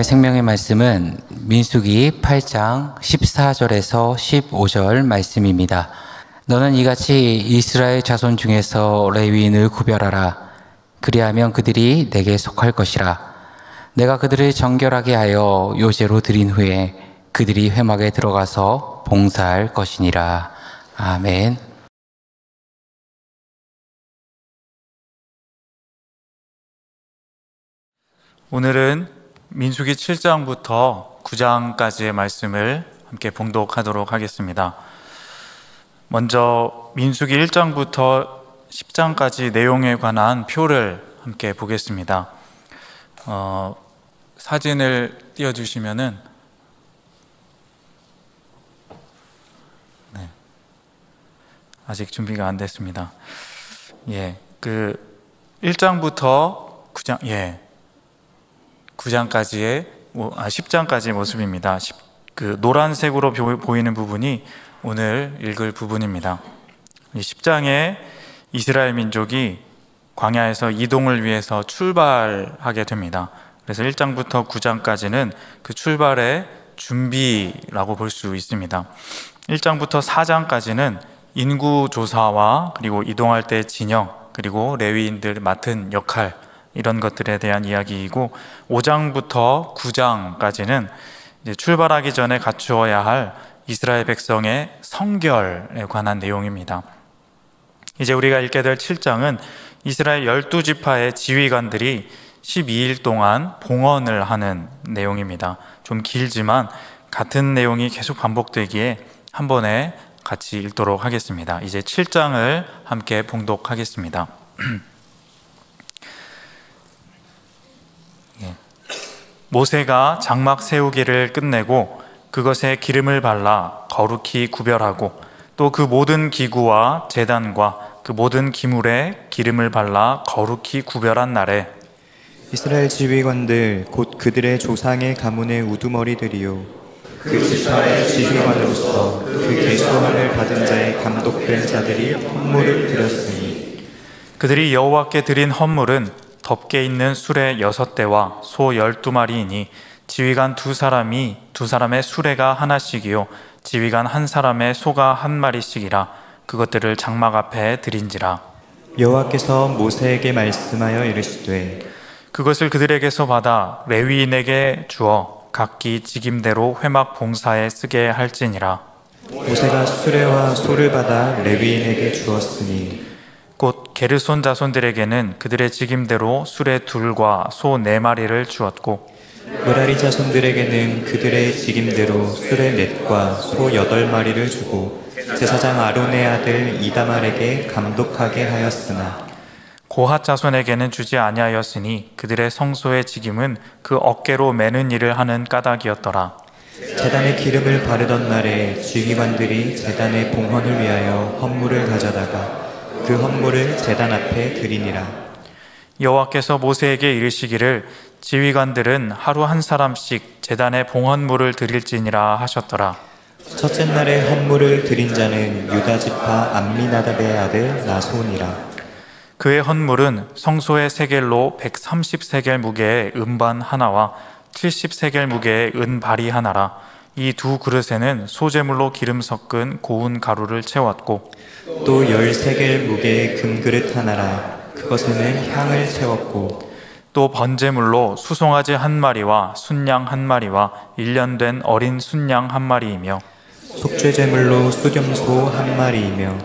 생명의 말씀은 민수기 8장 14절에서 15절 말씀입니다. 너는 이같이 이스라엘 자손 중에서 레위인을 구별하라. 그리하면 그들이 내게 속할 것이라. 내가 그들을 정결하게 하여 요제로 드린 후에 그들이 회막에 들어가서 봉사할 것이니라. 아멘. 오늘은 민수기 7장부터 9장까지의 말씀을 함께 봉독하도록 하겠습니다. 먼저 민수기 1장부터 10장까지 내용에 관한 표를 함께 보겠습니다. 사진을 띄워주시면은, 네, 아직 준비가 안 됐습니다. 1장부터 9장, 9장까지의 10장까지의 모습입니다. 노란색으로 보이는 부분이 오늘 읽을 부분입니다. 10장에 이스라엘 민족이 광야에서 이동을 위해서 출발하게 됩니다. 그래서 1장부터 9장까지는 그 출발의 준비라고 볼 수 있습니다. 1장부터 4장까지는 인구 조사와 그리고 이동할 때 진영, 그리고 레위인들 맡은 역할, 이런 것들에 대한 이야기이고, 5장부터 9장까지는 이제 출발하기 전에 갖추어야 할 이스라엘 백성의 성결에 관한 내용입니다. 이제 우리가 읽게 될 7장은 이스라엘 12지파의 지휘관들이 12일 동안 봉헌을 하는 내용입니다. 좀 길지만 같은 내용이 계속 반복되기에 한 번에 같이 읽도록 하겠습니다. 이제 7장을 함께 봉독하겠습니다. 모세가 장막 세우기를 끝내고 그것에 기름을 발라 거룩히 구별하고, 또 그 모든 기구와 제단과 그 모든 기물에 기름을 발라 거룩히 구별한 날에 이스라엘 지휘관들 곧 그들의 조상의 가문의 우두머리들이요, 그 지파의 지휘관으로서 그 계수함을 받은 자의 감독된 자들이 헌물을 드렸으니, 그들이 여호와께 드린 헌물은 덮개 있는 수레 6대와 소 12마리이니 지휘관 2사람이 2사람의 수레가 하나씩이요 지휘관 1사람의 소가 1마리씩이라. 그것들을 장막 앞에 드린지라. 여호와께서 모세에게 말씀하여 이르시되, 그것을 그들에게서 받아 레위인에게 주어 각기 직임대로 회막 봉사에 쓰게 할지니라. 모세가 수레와 소를 받아 레위인에게 주었으니, 곧 게르손 자손들에게는 그들의 직임대로 수레 2과 소 4마리를 주었고, 므라리 자손들에게는 그들의 직임대로 수레 4과 소 8마리를 주고 제사장 아론의 아들 이다말에게 감독하게 하였으나, 고핫 자손에게는 주지 아니하였으니 그들의 성소의 직임은 그 어깨로 매는 일을 하는 까닭이었더라. 제단에 기름을 바르던 날에 지휘관들이 제단의 봉헌을 위하여 헌물을 가져다가 그 헌물을 제단 앞에 드리니라. 여호와께서 모세에게 이르시기를 지휘관들은 하루 1사람씩 제단에 봉헌물을 드릴지니라 하셨더라. 첫째 날에 헌물을 드린 자는 유다 지파 암미나답의 아들 나손이라. 그의 헌물은 성소의 세겔로 130세겔 무게의 은반 하나와 70세겔 무게의 은발이 하나라. 이 2 그릇에는 소재물로 기름 섞은 고운 가루를 채웠고, 또 10세겔 무게의 금그릇 하나라. 그것에는 향을 채웠고, 또 번제물로 수송아지 1마리와 순양 1마리와 1년 된 어린 순양 1마리이며, 속죄제물로 수염소 1마리이며,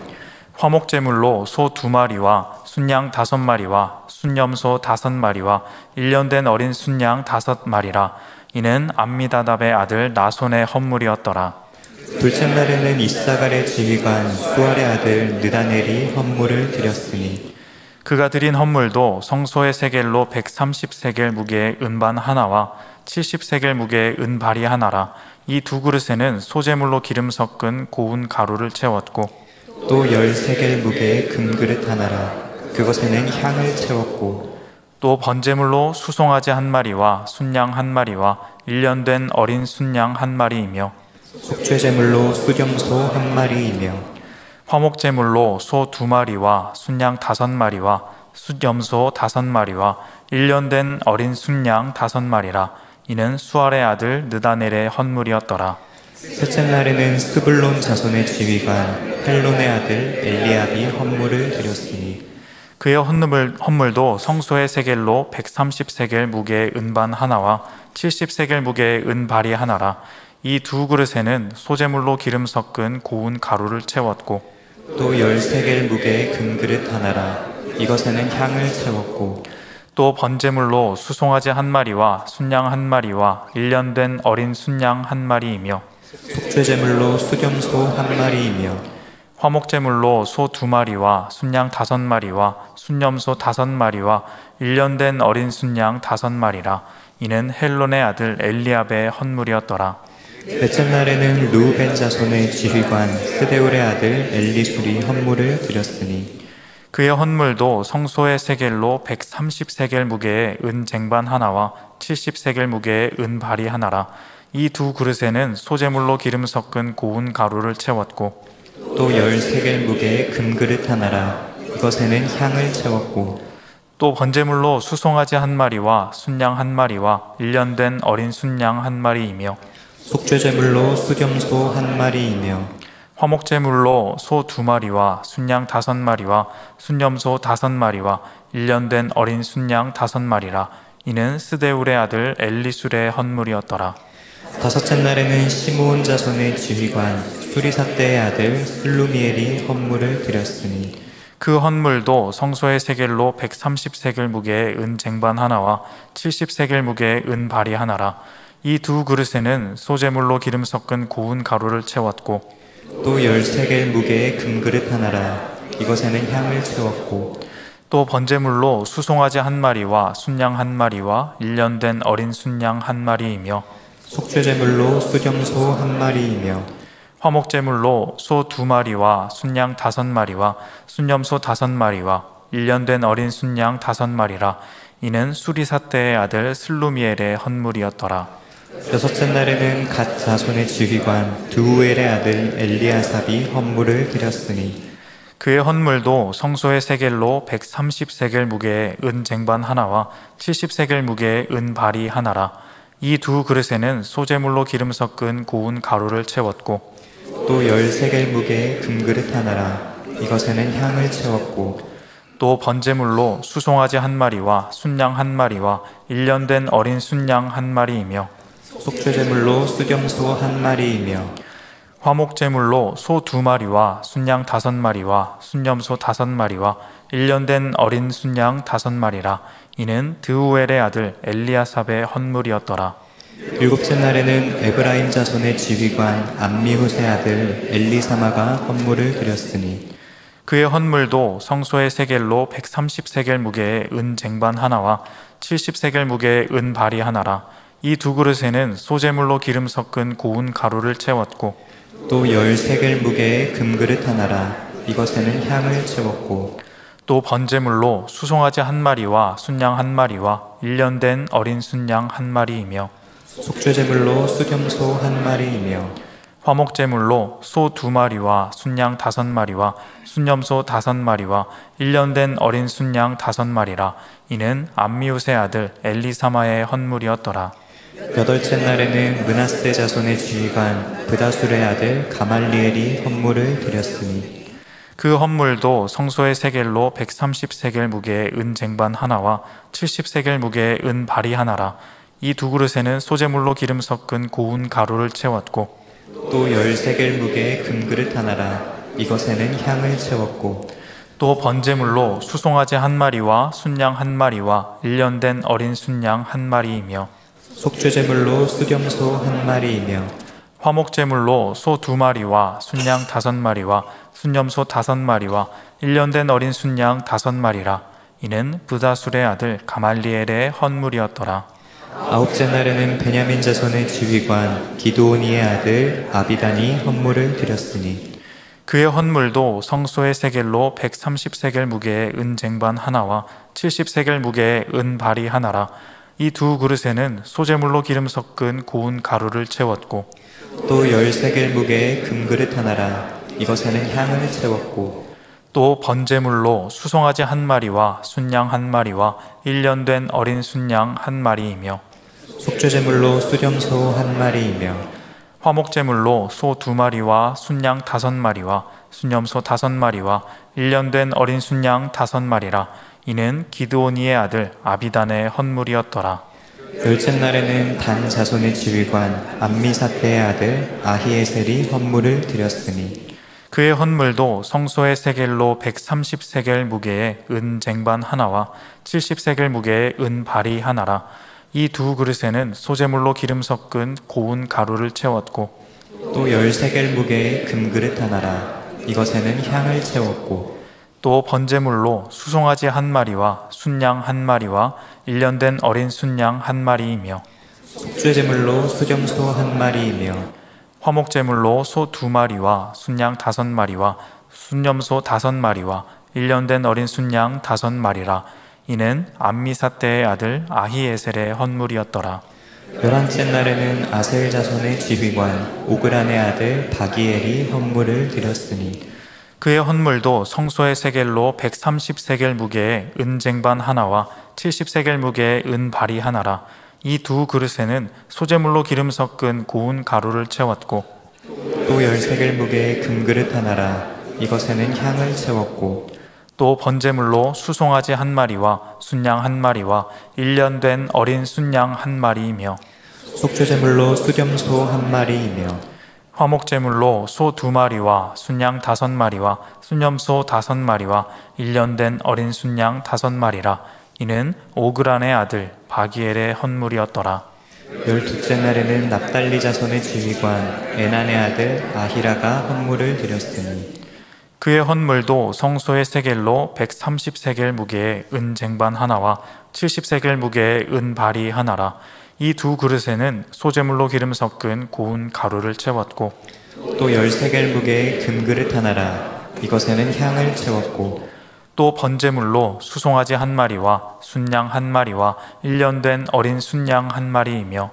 화목제물로 소 2마리와 순양 5마리와 순염소 5마리와 1년 된 어린 순양 5마리라. 이는 암미다답의 아들 나손의 헌물이었더라. 둘째 날에는 이사갈의 지휘관 수알의 아들 느다넬이 헌물을 드렸으니, 그가 드린 헌물도 성소의 세겔로 130세겔 무게의 은반 하나와 70세겔 무게의 은발이 하나라. 이 2 그릇에는 소재물로 기름 섞은 고운 가루를 채웠고, 또 10세겔 무게의 금그릇 하나라. 그것에는 향을 채웠고, 또 번제물로 수송아지 1마리와 순양 1마리와 1년 된 어린 순양 1마리이며, 속죄제물로 수염소 1마리이며, 화목제물로 소 2마리와 순양 5마리와 숫염소 5마리와 1년 된 어린 순양 5마리라. 이는 수알의 아들 느다넬의 헌물이었더라. 셋째 날에는 스불론 자손의 지휘관 헬론의 아들 엘리압이 헌물을 드렸으니 그의 헌물도 성소의 세겔로 130세겔 무게의 은반 하나와 70세겔 무게의 은발이 하나라. 이 두 그릇에는 소재물로 기름 섞은 고운 가루를 채웠고 또 10세겔 무게의 금그릇 하나라. 이것에는 향을 채웠고 또 번제물로 수송아지 한 마리와 순양 한 마리와 1년 된 어린 순양 한 마리이며 속죄제물로 수염소 한 마리이며 화목제물로 소 2마리와 순양 5마리와 순염소 5마리와 1년 된 어린 순양 5마리라. 이는 헬론의 아들 엘리압의 헌물이었더라. 넷째 날에는 르우벤 자손의 지휘관 스데울의 아들 엘리술이 헌물을 드렸으니 그의 헌물도 성소의 세겔로 130세겔 무게의 은 쟁반 하나와 70세겔 무게의 은발이 하나라. 이 두 그릇에는 소재물로 기름 섞은 고운 가루를 채웠고 또 10세겔 무게의 금그릇 하나라. 이것에는 향을 채웠고 또 번제물로 수송아지 한 마리와 순양 한 마리와 1년 된 어린 순양 한 마리이며 속죄제물로 수염소 한 마리이며 화목제물로 소 2마리와 순양 5마리와 순염소 5마리와 1년 된 어린 순양 5마리라. 이는 스데울의 아들 엘리술의 헌물이었더라. 다섯째 날에는 시므온 자손의 지휘관 수리사대의 아들 슬루미엘이 헌물을 드렸으니 그 헌물도 성소의 세겔로 130세겔 무게의 은 쟁반 하나와 70세겔 무게의 은발이 하나라. 이 두 그릇에는 소재물로 기름 섞은 고운 가루를 채웠고 또 10세겔 무게의 금그릇 하나라. 이것에는 향을 채웠고 또 번제물로 수송아지 한 마리와 순양 한 마리와 1년 된 어린 순양 한 마리이며 속죄제물로 수염소 한 마리이며 화목제물로 소 2마리와 순양 5마리와 순염소 5마리와 1년 된 어린 순양 5마리라. 이는 수리사대의 아들 슬루미엘의 헌물이었더라. 여섯째 날에는 갓 자손의 지휘관 드우엘의 아들 엘리아삽이 헌물을 드렸으니 그의 헌물도 성소의 세겔로 130세겔 무게의 은 쟁반 하나와 70세겔 무게의 은발이 하나라. 이 두 그릇에는 소재물로 기름 섞은 고운 가루를 채웠고 또 10세겔 무게의 금그릇 하나라. 이것에는 향을 채웠고 또 번제물로 수송아지 한 마리와 순양 한 마리와 1년 된 어린 순양 한 마리이며 속죄제물로 수염소 한 마리이며 화목제물로 소 2마리와 순양 5마리와 순염소 5마리와 1년 된 어린 순양 5마리라. 이는 드우엘의 아들 엘리아삽의 헌물이었더라. 일곱째 날에는 에브라임 자손의 지휘관 암미후세 아들 엘리사마가 헌물을 드렸으니 그의 헌물도 성소의 세겔로 130세겔 무게의 은 쟁반 하나와 70세겔 무게의 은발이 하나라. 이 두 그릇에는 소재물로 기름 섞은 고운 가루를 채웠고 또 10세겔 무게의 금그릇 하나라. 이것에는 향을 채웠고 또 번제물로 수송아지 한 마리와 순양 한 마리와 1년 된 어린 순양 한 마리이며 속죄제물로 수염소 한 마리이며 화목제물로 소 2마리와 순양 5마리와 순염소 5마리와 1년 된 어린 순양 5마리라. 이는 암미우스의 아들 엘리사마의 헌물이었더라. 여덟째 날에는 므낫세 자손의 지휘관 브다술의 아들 가말리엘이 헌물을 드렸으니 그 헌물도 성소의 세겔로 130세겔 무게의 은 쟁반 하나와 70세겔 무게의 은 발이 하나라. 이 두 그릇에는 소재물로 기름 섞은 고운 가루를 채웠고 또 10세겔 무게의 금그릇 하나라. 이것에는 향을 채웠고 또 번제물로 수송아지 한 마리와 순양 한 마리와 1년 된 어린 순양 한 마리이며 속죄제물로 수염소 한 마리이며 화목제물로 소 2마리와 순양 5마리와 순염소 5마리와 1년 된 어린 순양 5마리라. 이는 브다술의 아들 가말리엘의 헌물이었더라. 아홉째 날에는 베냐민 자손의 지휘관 기드오니의 아들 아비단이 헌물을 드렸으니 그의 헌물도 성소의 세겔로 130세겔 무게의 은 쟁반 하나와 70세겔 무게의 은 발이 하나라. 이 두 그릇에는 소재물로 기름 섞은 고운 가루를 채웠고 또 10세겔 무게의 금그릇 하나라. 이것에는 향을 채웠고 또 번제물로 수송아지 한 마리와 순양 한 마리와 1년 된 어린 순양 한 마리이며 속죄제물로 수렴소 한 마리이며 화목제물로 소 2마리와 순양 5마리와 순염소 5마리와 1년 된 어린 순양 5마리라. 이는 기드오니의 아들 아비단의 헌물이었더라. 열째 날에는 단 자손의 지휘관 암미사대의 아들 아히에셀이 헌물을 드렸으니 그의 헌물도 성소의 세겔로 130세겔 무게의 은 쟁반 하나와 70세겔 무게의 은 발이 하나라. 이 두 그릇에는 소제물로 기름 섞은 고운 가루를 채웠고 또 10세겔 무게의 금그릇 하나라. 이것에는 향을 채웠고 또 번제물로 수송아지 1마리와 순양 1마리와 1년 된 어린 순양 1마리이며 속죄제물로 수렴소 한 마리이며 화목제물로 소 2마리와 순양 5마리와 순염소 5마리와 1년 된 어린 순양 5마리라. 이는 암미사대의 아들 아히에셀의 헌물이었더라. 11째 날에는 아셀 자손의 지휘관 오그란의 아들 바기엘이 헌물을 드렸으니 그의 헌물도 성소의 세겔로 130세겔 무게의 은 쟁반 하나와 70세겔 무게의 은 발이 하나라. 이 두 그릇에는 소제물로 기름 섞은 고운 가루를 채웠고 또 10세겔 무게의 금그릇 하나라. 이것에는 향을 채웠고 또 번제물로 수송아지 1마리와 순양 1마리와 1년 된 어린 순양 1마리이며 속죄제물로 수렴소 한 마리이며 화목제물로 소 2마리와 순양 5마리와 순염소 5마리와 1년 된 어린 순양 5마리라. 이는 오그란의 아들 바기엘의 헌물이었더라. 12째 날에는 납달리 자손의 지휘관 에난의 아들 아히라가 헌물을 드렸으니 그의 헌물도 성소의 세겔로 130세겔 무게의 은 쟁반 하나와 70세겔 무게의 은 발이 하나라. 이 두 그릇에는 소제물로 기름 섞은 고운 가루를 채웠고 또 10세겔 무게의 금그릇 하나라. 이것에는 향을 채웠고 또 번제물로 수송아지 1마리와 순양 1마리와 1년 된 어린 순양 1마리이며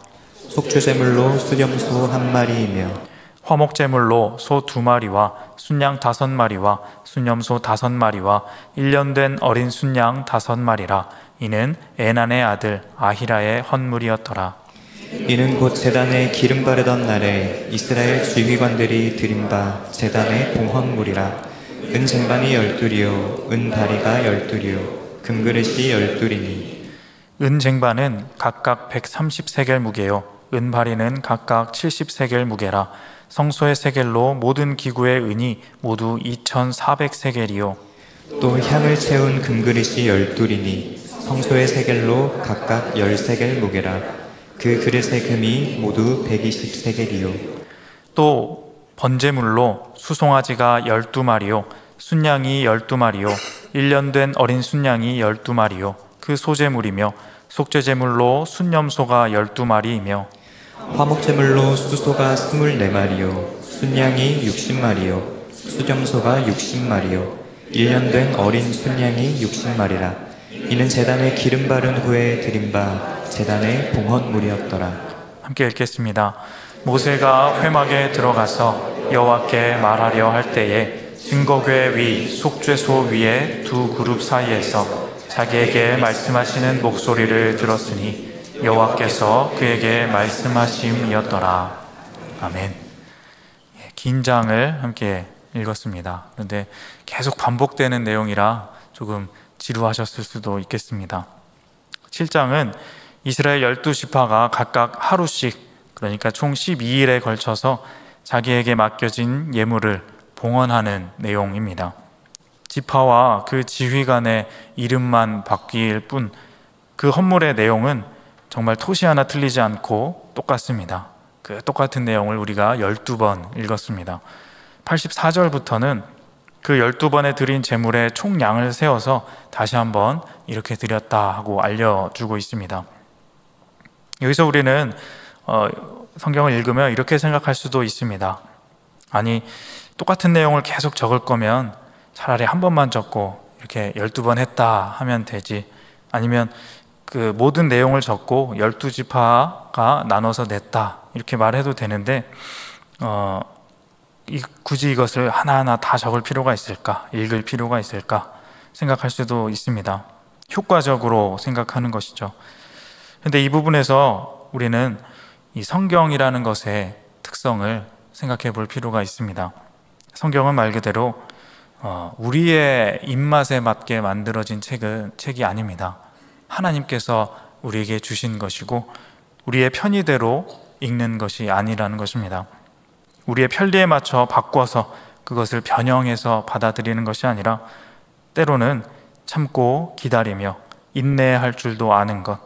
속죄제물로 수렴소 한 마리이며 화목제물로 소 2마리와 순양 5마리와 순염소 5마리와 1년 된 어린 순양 5마리라. 이는 에난의 아들 아히라의 헌물이었더라. 이는 곧 제단에 기름 바르던 날에 이스라엘 지휘관들이 드린 바 제단의 봉헌물이라. 은 쟁반이 12이요 은 다리가 12이요 금그릇이 12이니 은 쟁반은 각각 130세겔 무게요 은 바리는 각각 70세겔 무게라. 성소의 세겔로 모든 기구의 은이 모두 2400세겔이요 또 향을 채운 금그릇이 12이니 성소의 세겔로 각각 10세겔 무게라. 그 그릇의 금이 모두 120세겔이요 또 번제물로 수송아지가 12마리요 순양이 12마리요 1년 된 어린 순양이 12마리요 그 소제물이며 속죄제물로 순염소가 12마리이며 화목제물로 수소가 24마리요 순양이 60마리요 수렴소가 60마리요 1년 된 어린 순양이 60마리라. 이는 제단에 기름 바른 후에 드린 바 제단의 봉헌물이었더라. 함께 읽겠습니다. 모세가 회막에 들어가서 여호와께 말하려 할 때에 증거궤 위 속죄소 위에 두 그룹 사이에서 자기에게 말씀하시는 목소리를 들었으니 여호와께서 그에게 말씀하심이었더라. 아멘. 긴 장을 함께 읽었습니다. 그런데 계속 반복되는 내용이라 조금 지루하셨을 수도 있겠습니다. 7장은 이스라엘 12지파가 각각 하루씩, 그러니까 총 12일에 걸쳐서 자기에게 맡겨진 예물을 봉헌하는 내용입니다. 지파와 그 지휘관의 이름만 바뀔 뿐 그 헌물의 내용은 정말 토시 하나 틀리지 않고 똑같습니다. 그 똑같은 내용을 우리가 12번 읽었습니다. 84절부터는 그 12번에 드린 제물의 총량을 세워서 다시 한번 이렇게 드렸다 하고 알려주고 있습니다. 여기서 우리는 성경을 읽으며 이렇게 생각할 수도 있습니다. 아니, 똑같은 내용을 계속 적을 거면 차라리 한 번만 적고 이렇게 12번 했다 하면 되지, 아니면 그 모든 내용을 적고 12지파가 나눠서 냈다 이렇게 말해도 되는데 굳이 이것을 하나하나 다 적을 필요가 있을까, 읽을 필요가 있을까 생각할 수도 있습니다. 효과적으로 생각하는 것이죠. 근데 이 부분에서 우리는 이 성경이라는 것의 특성을 생각해 볼 필요가 있습니다. 성경은 말 그대로 우리의 입맛에 맞게 만들어진 책이 아닙니다. 하나님께서 우리에게 주신 것이고 우리의 편의대로 읽는 것이 아니라는 것입니다. 우리의 편리에 맞춰 바꿔서 그것을 변형해서 받아들이는 것이 아니라 때로는 참고 기다리며 인내할 줄도 아는 것,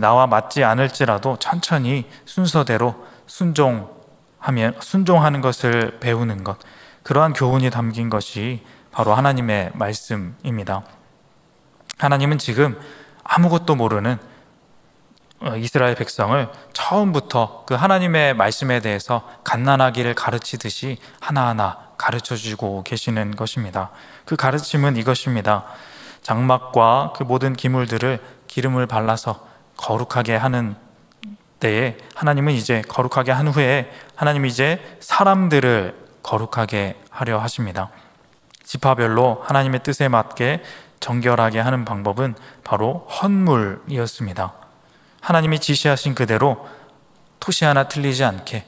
나와 맞지 않을지라도 천천히 순서대로 순종하는 것을 배우는 것, 그러한 교훈이 담긴 것이 바로 하나님의 말씀입니다. 하나님은 지금 아무것도 모르는 이스라엘 백성을 처음부터 그 하나님의 말씀에 대해서 갓난아기를 가르치듯이 하나하나 가르쳐주고 계시는 것입니다. 그 가르침은 이것입니다. 장막과 그 모든 기물들을 기름을 발라서 거룩하게 하는 때에 하나님은 이제 거룩하게 한 후에 하나님이 이제 사람들을 거룩하게 하려 하십니다. 지파별로 하나님의 뜻에 맞게 정결하게 하는 방법은 바로 헌물이었습니다. 하나님이 지시하신 그대로 토시 하나 틀리지 않게,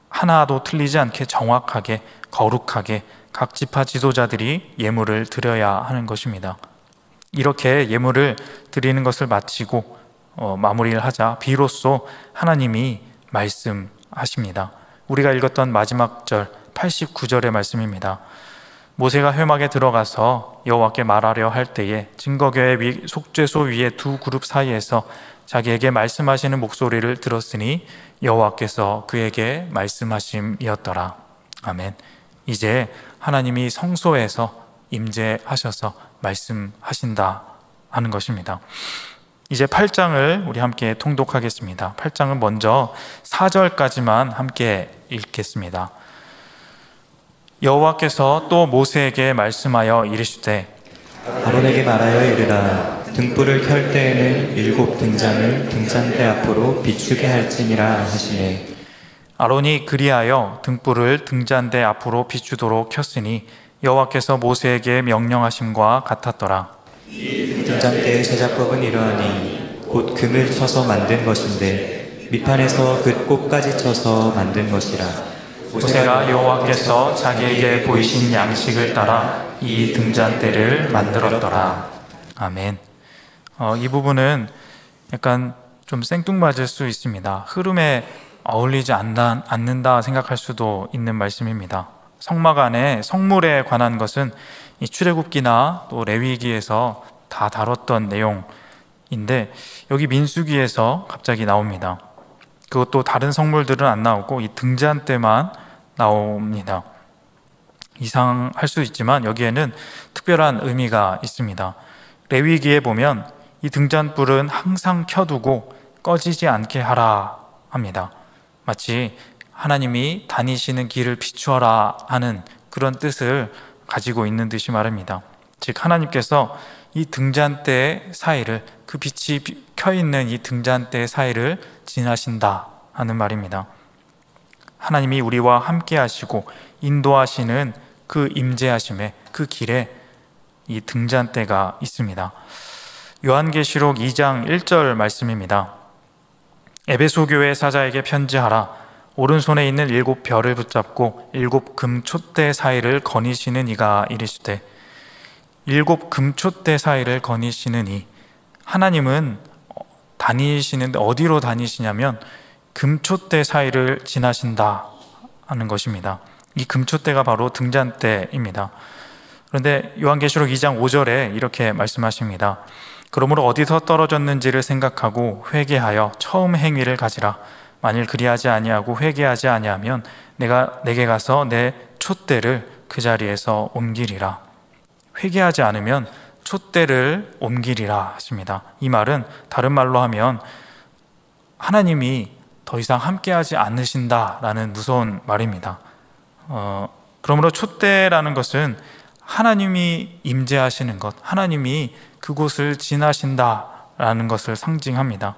하나도 틀리지 않게 정확하게 거룩하게 각 지파 지도자들이 예물을 드려야 하는 것입니다. 이렇게 예물을 드리는 것을 마치고 마무리를 하자 비로소 하나님이 말씀하십니다. 우리가 읽었던 마지막 절 89절의 말씀입니다. 모세가 회막에 들어가서 여호와께 말하려 할 때에 증거궤의 속죄소 위에 두 그룹 사이에서 자기에게 말씀하시는 목소리를 들었으니 여호와께서 그에게 말씀하심이었더라. 아멘. 이제 하나님이 성소에서 임재하셔서 말씀하신다 하는 것입니다. 이제 8장을 우리 함께 통독하겠습니다. 8장은 먼저 4절까지만 함께 읽겠습니다. 여호와께서 또 모세에게 말씀하여 이르시되 아론에게 말하여 이르라. 등불을 켤 때에는 7 등잔을 등잔대 앞으로 비추게 할지니라 하시네. 아론이 그리하여 등불을 등잔대 앞으로 비추도록 켰으니 여호와께서 모세에게 명령하심과 같았더라. 등잔대의 제작법은 이러하니 곧 금을 쳐서 만든 것인데 밑판에서 그 꽃까지 쳐서 만든 것이라. 모세가 여호와께서 자기에게 보이신 양식을 따라 이 등잔대를 만들었더라. 아멘. 이 부분은 약간 좀 생뚱맞을 수 있습니다. 흐름에 어울리지 않는다 생각할 수도 있는 말씀입니다. 성막 안에 성물에 관한 것은 이 출애굽기나 또 레위기에서 다 다뤘던 내용인데 여기 민수기에서 갑자기 나옵니다. 그것도 다른 성물들은 안 나오고 이 등잔대만 나옵니다. 이상할 수 있지만 여기에는 특별한 의미가 있습니다. 레위기에 보면 이 등잔불은 항상 켜두고 꺼지지 않게 하라 합니다. 마치 하나님이 다니시는 길을 비추어라 하는 그런 뜻을 가지고 있는 듯이 말입니다. 즉 하나님께서 이 등잔대 사이를, 그 빛이 켜있는 이 등잔대 사이를 지나신다 하는 말입니다. 하나님이 우리와 함께 하시고 인도하시는 그 임재하심에 그 길에 이 등잔대가 있습니다. 요한계시록 2장 1절 말씀입니다. 에베소 교회 사자에게 편지하라. 오른손에 있는 7 별을 붙잡고 7 금촛대 사이를 거니시는 이가 이르시되. 7 금촛대 사이를 거니시는 이, 하나님은 다니시는데 어디로 다니시냐면 금촛대 사이를 지나신다 하는 것입니다. 이 금촛대가 바로 등잔대입니다. 그런데 요한계시록 2장 5절에 이렇게 말씀하십니다. 그러므로 어디서 떨어졌는지를 생각하고 회개하여 처음 행위를 가지라. 만일 그리하지 아니하고 회개하지 아니하면 내가 내게 가서 내 촛대를 그 자리에서 옮기리라. 회개하지 않으면 촛대를 옮기리라 하십니다. 이 말은 다른 말로 하면 하나님이 더 이상 함께하지 않으신다라는 무서운 말입니다. 그러므로 촛대라는 것은 하나님이 임재하시는 것, 하나님이 그곳을 지나신다라는 것을 상징합니다.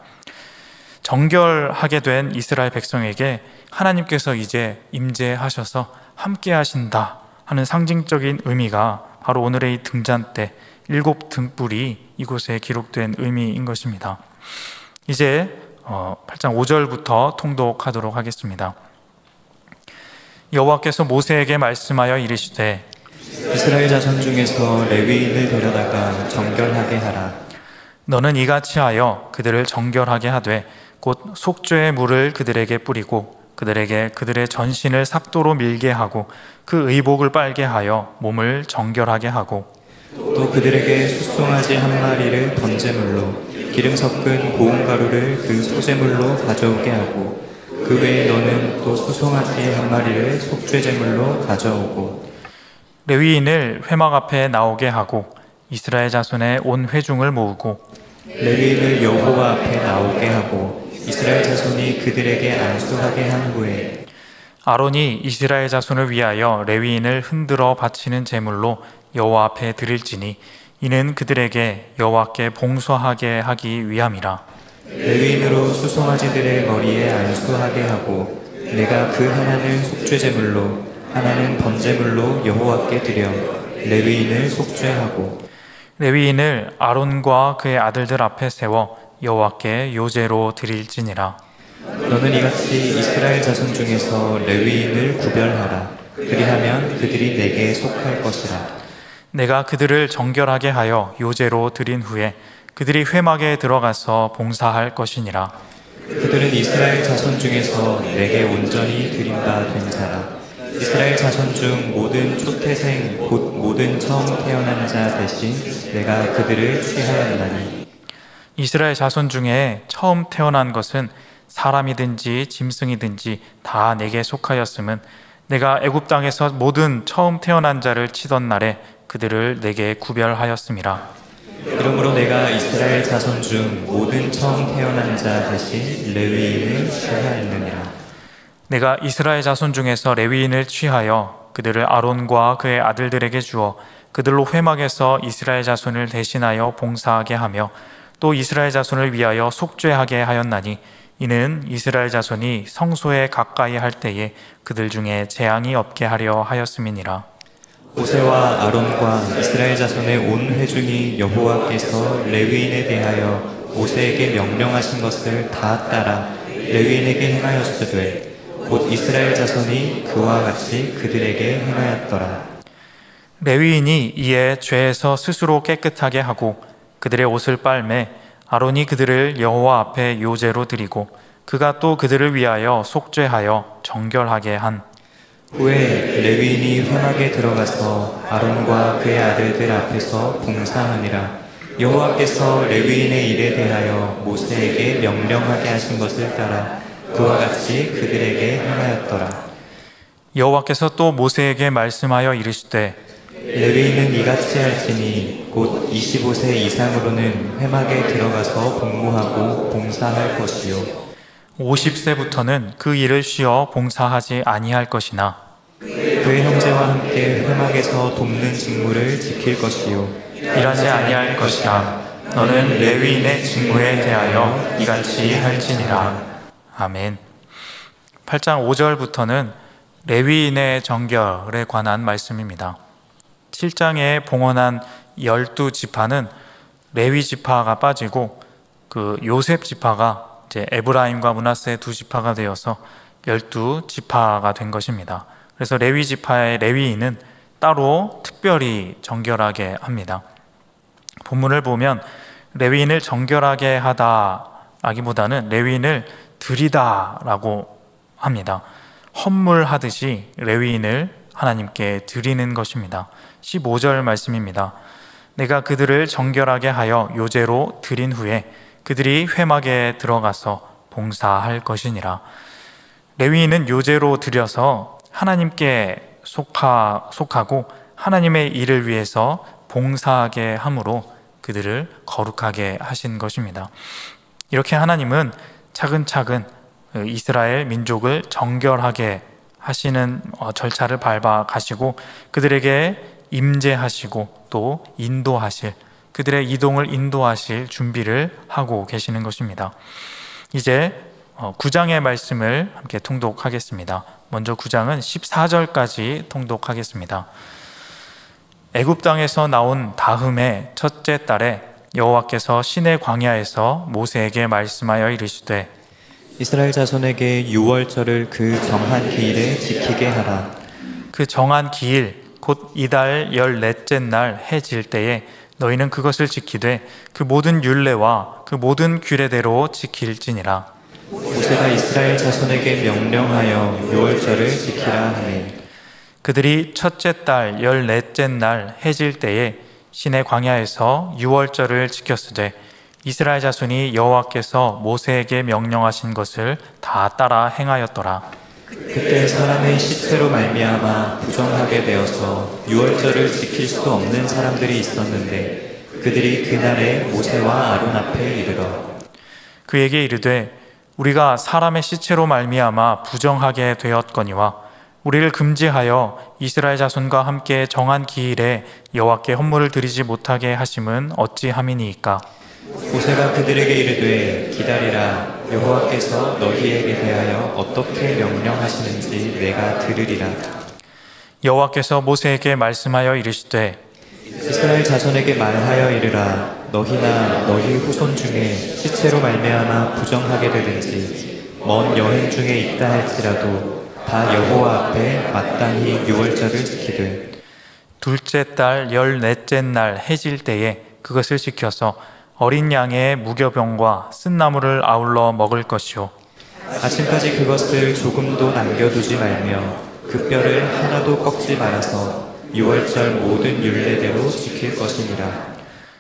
정결하게 된 이스라엘 백성에게 하나님께서 이제 임재하셔서 함께 하신다 하는 상징적인 의미가 바로 오늘의 이 등잔대 7 등불이 이곳에 기록된 의미인 것입니다. 이제 8장 5절부터 통독하도록 하겠습니다. 여호와께서 모세에게 말씀하여 이르시되 이스라엘 자손 중에서 레위인을 데려다가 정결하게 하라. 너는 이같이 하여 그들을 정결하게 하되 곧 속죄의 물을 그들에게 뿌리고 그들에게 그들의 전신을 삭도로 밀게 하고 그 의복을 빨게 하여 몸을 정결하게 하고 또 그들에게 숫송아지 한 마리를 번제물로 기름 섞은 고운 가루를 그 소제물로 가져오게 하고 그 외에 너는 또 수송아지 한 마리를 속죄제물로 가져오고 레위인을 회막 앞에 나오게 하고 이스라엘 자손의 온 회중을 모으고 레위인을 여호와 앞에 나오게 하고 이스라엘 자손이 그들에게 안수하게 한 후에 아론이 이스라엘 자손을 위하여 레위인을 흔들어 바치는 제물로 여호와 앞에 드릴지니 이는 그들에게 여호와께 봉소하게 하기 위함이라. 레위인으로 수송아지들의 머리에 안수하게 하고 내가 그 하나는 속죄제물로 하나는 번제물로 여호와께 드려 레위인을 속죄하고 레위인을 아론과 그의 아들들 앞에 세워 여호와께 요제로 드릴지니라. 너는 이같이 이스라엘 자손 중에서 레위인을 구별하라. 그리하면 그들이 내게 속할 것이라. 내가 그들을 정결하게 하여 요제로 드린 후에 그들이 회막에 들어가서 봉사할 것이니라. 그들은 이스라엘 자손 중에서 내게 온전히 드린 바 된 자라. 이스라엘 자손 중 모든 초태생 곧 모든 처음 태어난 자 대신 내가 그들을 취하였나니 이스라엘 자손 중에 처음 태어난 것은 사람이든지 짐승이든지 다 내게 속하였음은 내가 애굽 땅에서 모든 처음 태어난 자를 치던 날에 그들을 내게 구별하였음이라. 이러므로 내가 이스라엘 자손 중 모든 처음 태어난 자 대신 레위인을 취하였느니라. 내가 이스라엘 자손 중에서 레위인을 취하여 그들을 아론과 그의 아들들에게 주어 그들로 회막에서 이스라엘 자손을 대신하여 봉사하게 하며 또 이스라엘 자손을 위하여 속죄하게 하였나니 이는 이스라엘 자손이 성소에 가까이 할 때에 그들 중에 재앙이 없게 하려 하였음이니라. 모세와 아론과 이스라엘 자손의 온 회중이 여호와께서 레위인에 대하여 모세에게 명령하신 것을 다 따라 레위인에게 행하였으되 곧 이스라엘 자손이 그와 같이 그들에게 행하였더라. 레위인이 이에 죄에서 스스로 깨끗하게 하고 그들의 옷을 빨매 아론이 그들을 여호와 앞에 요제로 드리고 그가 또 그들을 위하여 속죄하여 정결하게 한 후에 레위인이 회막에 들어가서 아론과 그의 아들들 앞에서 봉사하니라. 여호와께서 레위인의 일에 대하여 모세에게 명령하게 하신 것을 따라 그와 같이 그들에게 행하였더라. 여호와께서 또 모세에게 말씀하여 이르시되 레위인은 이같이 할지니 곧 25세 이상으로는 회막에 들어가서 복무하고 봉사할 것이요 50세부터는 그 일을 쉬어 봉사하지 아니할 것이나 그의 형제와 함께 회막에서 돕는 직무를 지킬 것이요 일하지 아니할 것이라. 너는 레위인의 직무에 대하여 이같이 할지니라. 아멘. 8장 5절부터는 레위인의 정결에 관한 말씀입니다. 7장에 봉헌한 12지파는 레위 지파가 빠지고 그 요셉 지파가 이제 에브라임과 므낫세 두 지파가 되어서 12지파가 된 것입니다. 그래서 레위 지파의 레위인은 따로 특별히 정결하게 합니다. 본문을 보면 레위인을 정결하게 하다라기보다는 레위인을 드리다라고 합니다. 헌물하듯이 레위인을 하나님께 드리는 것입니다. 15절 말씀입니다. 내가 그들을 정결하게 하여 요제로 드린 후에 그들이 회막에 들어가서 봉사할 것이니라. 레위인은 요제로 드려서 하나님께 속하고 하나님의 일을 위해서 봉사하게 함으로 그들을 거룩하게 하신 것입니다. 이렇게 하나님은 차근차근 이스라엘 민족을 정결하게 하시는 절차를 밟아 가시고 그들에게 임재하시고 또 인도하실, 그들의 이동을 인도하실 준비를 하고 계시는 것입니다. 이제 9장의 말씀을 함께 통독하겠습니다. 먼저 9장은 14절까지 통독하겠습니다. 애굽 땅에서 나온 다흠의 첫째 달에 여호와께서 시내 광야에서 모세에게 말씀하여 이르시되 이스라엘 자손에게 유월절을 그 정한 기일에 지키게 하라. 그 정한 기일 곧 이달 14째 날 해 질 때에 너희는 그것을 지키되 그 모든 율례와 그 모든 규례대로 지킬지니라. 모세가 이스라엘 자손에게 명령하여 유월절을 지키라 하매 그들이 첫째 달 14째 날 해 질 때에 시내 광야에서 유월절을 지켰으되 이스라엘 자손이 여호와께서 모세에게 명령하신 것을 다 따라 행하였더라. 그때 사람의 시체로 말미암아 부정하게 되어서 유월절을 지킬 수 없는 사람들이 있었는데 그들이 그날에 모세와 아론 앞에 이르러 그에게 이르되 우리가 사람의 시체로 말미암아 부정하게 되었거니와 우리를 금지하여 이스라엘 자손과 함께 정한 기일에 여호와께 헌물을 드리지 못하게 하심은 어찌함이니이까. 모세가 그들에게 이르되 기다리라. 여호와께서 너희에게 대하여 어떻게 명령하시는지 내가 들으리라. 여호와께서 모세에게 말씀하여 이르시되 이스라엘 자손에게 말하여 이르라. 너희나 너희 후손 중에 시체로 말미암아 부정하게 되든지 먼 여행 중에 있다 할지라도 다 여호와 앞에 마땅히 유월절을 지키되 둘째 달 14째 날 해질 때에 그것을 지켜서 어린 양의 무교병과 쓴나물을 아울러 먹을 것이요 아침까지 그것을 조금도 남겨두지 말며 그 뼈를 하나도 꺾지 말아서 유월절 모든 율례대로 지킬 것이니라.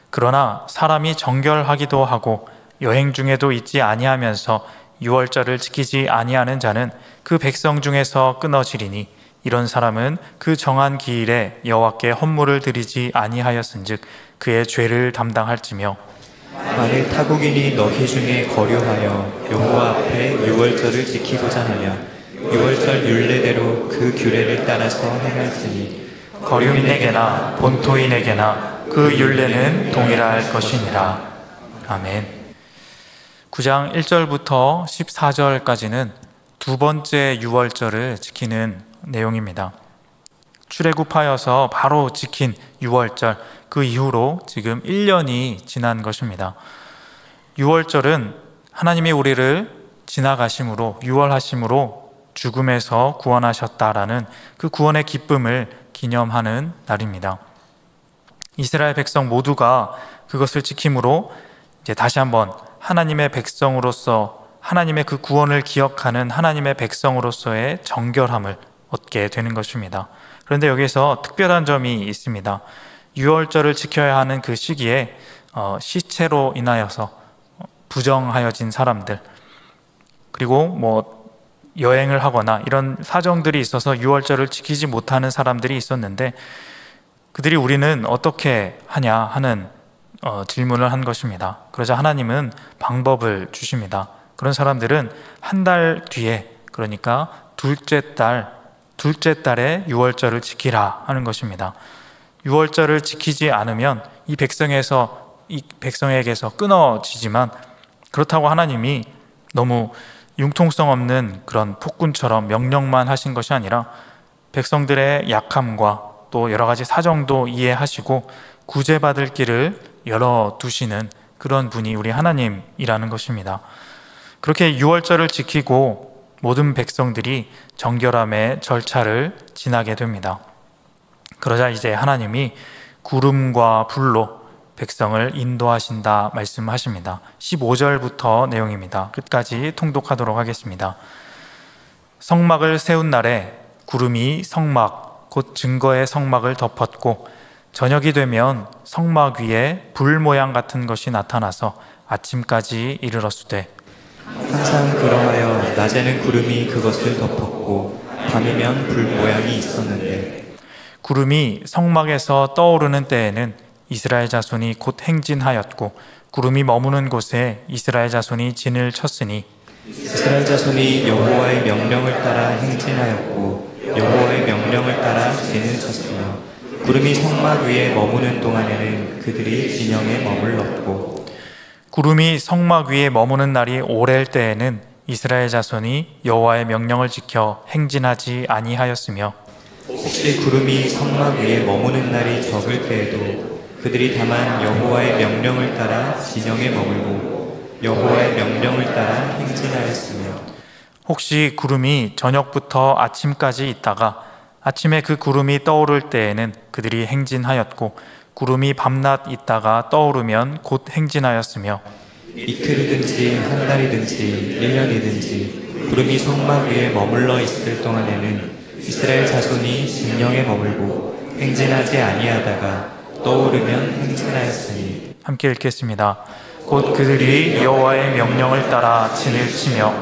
그러나 사람이 정결하기도 하고 여행 중에도 있지 아니하면서 유월절을 지키지 아니하는 자는 그 백성 중에서 끊어지리니 이런 사람은 그 정한 기일에 여호와께 헌물을 드리지 아니하였은즉 그의 죄를 담당할지며 만일 타국인이 너희 중에 거류하여 여호와 앞에 유월절을 지키고자 하면 유월절 율례대로 그 규례를 따라서 행할지니 거류민에게나 본토인에게나 그 율례는 동일할 것이니라. 아멘. 9장 1절부터 14절까지는 두 번째 유월절을 지키는 내용입니다. 출애굽하여서 바로 지킨 유월절, 그 이후로 지금 1년이 지난 것입니다. 유월절은 하나님이 우리를 지나가심으로, 유월하심으로 죽음에서 구원하셨다라는 그 구원의 기쁨을 기념하는 날입니다. 이스라엘 백성 모두가 그것을 지킴으로 이제 다시 한번 하나님의 백성으로서 하나님의 그 구원을 기억하는 하나님의 백성으로서의 정결함을 얻게 되는 것입니다. 그런데 여기서 특별한 점이 있습니다. 유월절을 지켜야 하는 그 시기에 시체로 인하여서 부정하여진 사람들, 그리고 여행을 하거나 이런 사정들이 있어서 유월절을 지키지 못하는 사람들이 있었는데 그들이 우리는 어떻게 하냐 하는 질문을 한 것입니다. 그러자 하나님은 방법을 주십니다. 그런 사람들은 한 달 뒤에, 그러니까 둘째 달에 유월절을 지키라 하는 것입니다. 유월절을 지키지 않으면 이 백성에게서 끊어지지만, 그렇다고 하나님이 너무 융통성 없는 그런 폭군처럼 명령만 하신 것이 아니라 백성들의 약함과 또 여러 가지 사정도 이해하시고 구제받을 길을 열어두시는 그런 분이 우리 하나님이라는 것입니다. 그렇게 유월절을 지키고 모든 백성들이 정결함의 절차를 지나게 됩니다. 그러자 이제 하나님이 구름과 불로 백성을 인도하신다 말씀하십니다. 15절부터 내용입니다. 끝까지 통독하도록 하겠습니다. 성막을 세운 날에 구름이 성막 곧 증거의 성막을 덮었고 저녁이 되면 성막 위에 불 모양 같은 것이 나타나서 아침까지 이르렀으되 항상 그러하여 낮에는 구름이 그것을 덮었고 밤이면 불 모양이 있었는데 구름이 성막에서 떠오르는 때에는 이스라엘 자손이 곧 행진하였고 구름이 머무는 곳에 이스라엘 자손이 진을 쳤으니 이스라엘 자손이 여호와의 명령을 따라 행진하였고 여호와의 명령을 따라 진을 쳤으며 구름이 성막 위에 머무는 동안에는 그들이 진영에 머물렀고 구름이 성막 위에 머무는 날이 오랠 때에는 이스라엘 자손이 여호와의 명령을 지켜 행진하지 아니하였으며 혹시 구름이 성막 위에 머무는 날이 적을 때에도 그들이 다만 여호와의 명령을 따라 진영에 머물고 여호와의 명령을 따라 행진하였으며 혹시 구름이 저녁부터 아침까지 있다가 아침에 그 구름이 떠오를 때에는 그들이 행진하였고 구름이 밤낮 있다가 떠오르면 곧 행진하였으며 이틀이든지 한 달이든지 1년이든지 구름이 성막 위에 머물러 있을 동안에는 이스라엘 자손이 진영에 머물고 행진하지 아니하다가 떠오르면 행진하였으니. 함께 읽겠습니다. 곧 그들이 여호와의 명령을 따라 진을 치며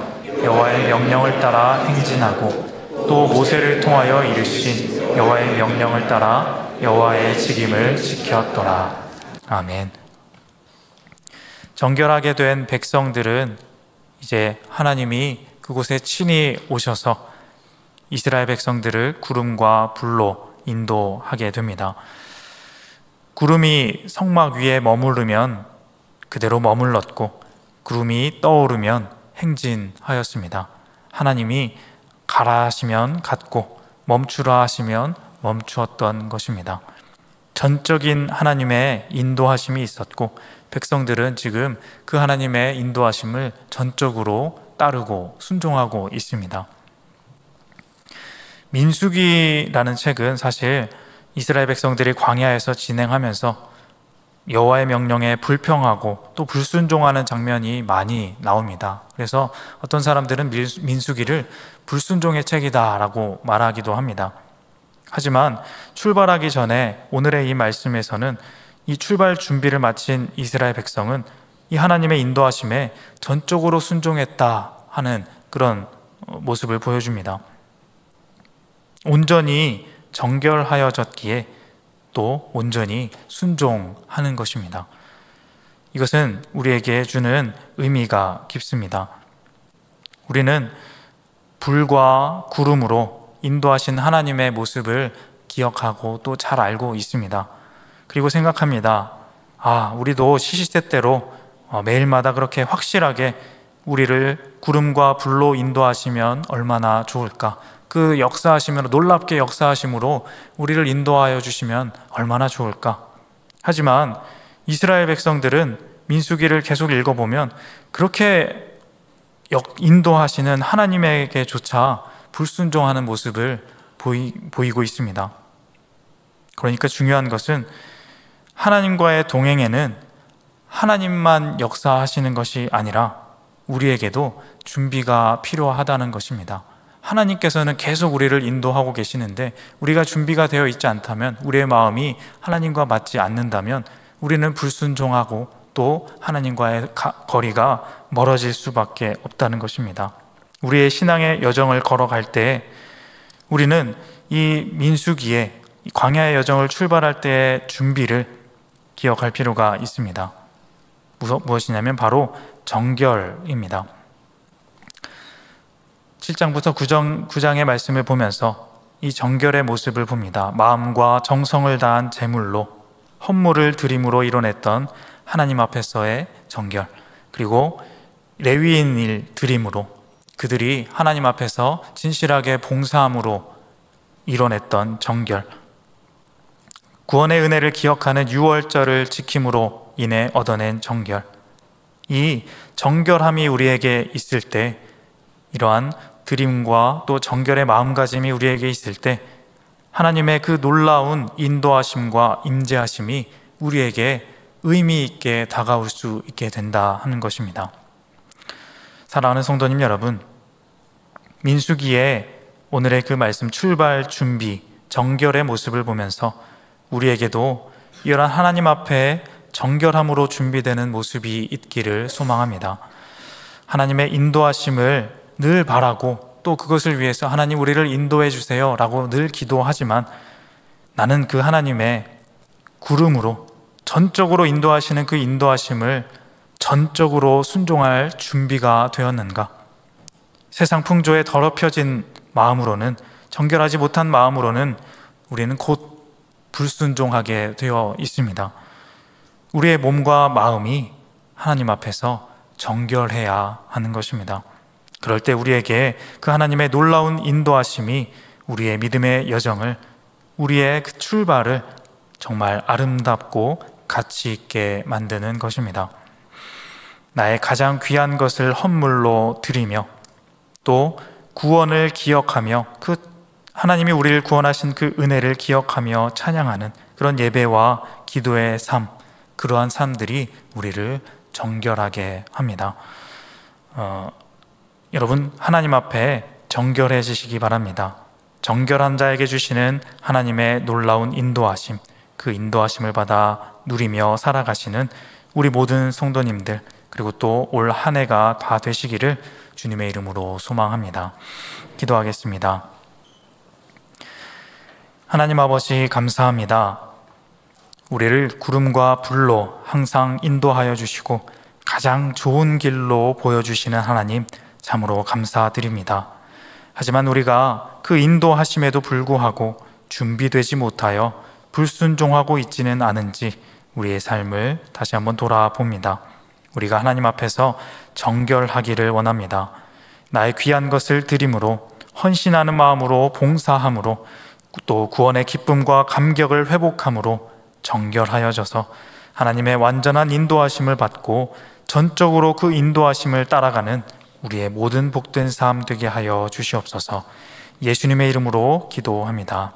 여호와의 명령을 따라 행진하고 또 모세를 통하여 이르신 여호와의 명령을 따라 여호와의 직임을 지켰더라. 아멘. 정결하게 된 백성들은 이제 하나님이 그곳에 친히 오셔서 이스라엘 백성들을 구름과 불로 인도하게 됩니다. 구름이 성막 위에 머무르면 그대로 머물렀고 구름이 떠오르면 행진하였습니다. 하나님이 가라 하시면 갔고 멈추라 하시면 멈추었던 것입니다. 전적인 하나님의 인도하심이 있었고 백성들은 지금 그 하나님의 인도하심을 전적으로 따르고 순종하고 있습니다. 민수기라는 책은 사실 이스라엘 백성들이 광야에서 진행하면서 여호와의 명령에 불평하고 또 불순종하는 장면이 많이 나옵니다. 그래서 어떤 사람들은 민수기를 불순종의 책이다라고 말하기도 합니다. 하지만 출발하기 전에 오늘의 이 말씀에서는 이 출발 준비를 마친 이스라엘 백성은 이 하나님의 인도하심에 전적으로 순종했다 하는 그런 모습을 보여줍니다. 온전히 정결하여졌기에 또 온전히 순종하는 것입니다. 이것은 우리에게 주는 의미가 깊습니다. 우리는 불과 구름으로 인도하신 하나님의 모습을 기억하고 또 잘 알고 있습니다. 그리고 생각합니다. 우리도 시시때때로 매일마다 그렇게 확실하게 우리를 구름과 불로 인도하시면 얼마나 좋을까? 그 역사하심으로, 놀랍게 역사하심으로 우리를 인도하여 주시면 얼마나 좋을까? 하지만 이스라엘 백성들은 민수기를 계속 읽어보면 그렇게 인도하시는 하나님에게조차 불순종하는 모습을 보이고 있습니다. 그러니까 중요한 것은 하나님과의 동행에는 하나님만 역사하시는 것이 아니라 우리에게도 준비가 필요하다는 것입니다. 하나님께서는 계속 우리를 인도하고 계시는데 우리가 준비가 되어 있지 않다면, 우리의 마음이 하나님과 맞지 않는다면 우리는 불순종하고 또 하나님과의 거리가 멀어질 수밖에 없다는 것입니다. 우리의 신앙의 여정을 걸어갈 때 우리는 이 민수기에 광야의 여정을 출발할 때의 준비를 기억할 필요가 있습니다. 무엇이냐면 바로 정결입니다. 7장부터 9장의 말씀을 보면서 이 정결의 모습을 봅니다. 마음과 정성을 다한 제물로, 헌물을 드림으로 이뤄냈던 하나님 앞에서의 정결, 그리고 레위인일 드림으로 그들이 하나님 앞에서 진실하게 봉사함으로 이뤄냈던 정결, 구원의 은혜를 기억하는 유월절을 지킴으로 인해 얻어낸 정결, 이 정결함이 우리에게 있을 때, 이러한 드림과 또 정결의 마음가짐이 우리에게 있을 때 하나님의 그 놀라운 인도하심과 임재하심이 우리에게 의미 있게 다가올 수 있게 된다 하는 것입니다. 사랑하는 성도님 여러분, 민수기의 오늘의 그 말씀 출발 준비, 정결의 모습을 보면서 우리에게도 이러한 하나님 앞에 정결함으로 준비되는 모습이 있기를 소망합니다. 하나님의 인도하심을 늘 바라고 또 그것을 위해서 하나님 우리를 인도해 주세요 라고 늘 기도하지만, 나는 그 하나님의 구름으로 전적으로 인도하시는 그 인도하심을 전적으로 순종할 준비가 되었는가? 세상 풍조에 더럽혀진 마음으로는, 정결하지 못한 마음으로는 우리는 곧 불순종하게 되어 있습니다. 우리의 몸과 마음이 하나님 앞에서 정결해야 하는 것입니다. 그럴 때 우리에게 그 하나님의 놀라운 인도하심이 우리의 믿음의 여정을, 우리의 그 출발을 정말 아름답고 가치 있게 만드는 것입니다. 나의 가장 귀한 것을 헌물로 드리며 또 구원을 기억하며 그 하나님이 우리를 구원하신 그 은혜를 기억하며 찬양하는 그런 예배와 기도의 삶, 그러한 삶들이 우리를 정결하게 합니다. 여러분, 하나님 앞에 정결해지시기 바랍니다. 정결한 자에게 주시는 하나님의 놀라운 인도하심, 그 인도하심을 받아 누리며 살아가시는 우리 모든 성도님들, 그리고 또 올 한 해가 다 되시기를 주님의 이름으로 소망합니다. 기도하겠습니다. 하나님 아버지, 감사합니다. 우리를 구름과 불로 항상 인도하여 주시고 가장 좋은 길로 보여주시는 하나님, 참으로 감사드립니다. 하지만 우리가 그 인도하심에도 불구하고 준비되지 못하여 불순종하고 있지는 않은지 우리의 삶을 다시 한번 돌아봅니다. 우리가 하나님 앞에서 정결하기를 원합니다. 나의 귀한 것을 드림으로, 헌신하는 마음으로 봉사함으로, 또 구원의 기쁨과 감격을 회복함으로 정결하여져서 하나님의 완전한 인도하심을 받고 전적으로 그 인도하심을 따라가는 우리의 모든 복된 삶 되게 하여 주시옵소서. 예수님의 이름으로 기도합니다.